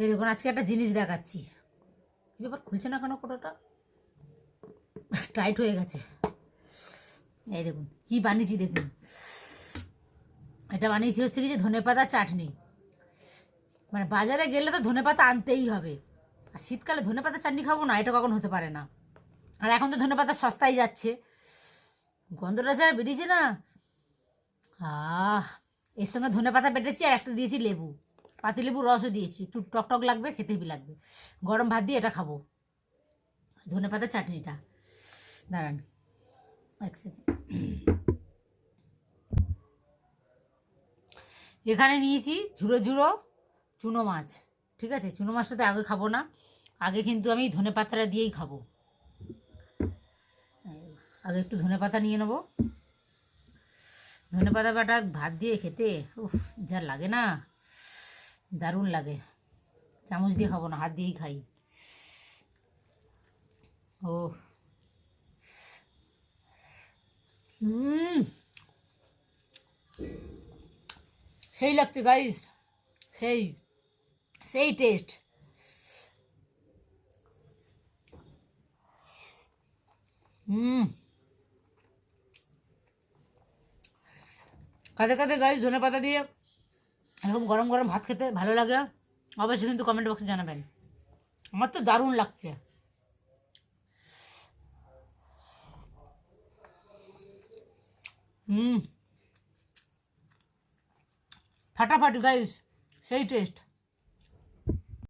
এই দেখুন আজকে একটা জিনিস দেখাচ্ছি। কী ব্যাপার, খুলছে না কেন কোটোটা? টাইট হয়ে গেছে। এই দেখুন কি বানিয়েছি, দেখুন। এটা বানিয়েছি হচ্ছে কি যে ধনেপাতা চাটনি। মানে বাজারে গেলে তো ধনেপাতা আনতেই হবে, আর শীতকালে ধনেপাতা চাটনি খাবো না, এটা কখন হতে পারে না। আর এখন তো ধনেপাতা সস্তায় যাচ্ছে, গন্ধটা যা বেরিয়েছে না। এর সঙ্গে ধনেপাতা বেটেছি আর একটা দিয়েছি লেবু, পাতিলেবুর রসও দিয়েছি, একটু টক টক লাগবে, খেতে হেবি লাগবে। গরম ভাত দিয়ে এটা খাবো, ধনেপাতা চাটনিটা। দাঁড়ান এক সেকেন্ড। এখানে নিয়েছি ঝুড়ো ঝুড়ো চুনো মাছ। ঠিক আছে, চুনো মাছটা তো আগে খাবো না, আগে কিন্তু আমি ধনেপাতাটা দিয়েই খাবো। আগে একটু ধনেপাতা নিয়ে নেবো। ধনেপাতা বাটা ভাত দিয়ে খেতে উফ যা লাগে না, দারুণ লাগে। চামচ দিয়ে খাবো না, হাত দিয়েই খাই। ও সেই লাগছে গাইস, সেই সেই টেস্ট। কাঁদে কাঁদে গাইস ধনেপাতা দিয়ে এরকম গরম গরম ভাত খেতে ভালো লাগে, অবশ্যই কিন্তু কমেন্ট বক্সে জানাবেন। আমার তো দারুণ লাগছে। ফাটাফাটি গাইস, সেই টেস্ট।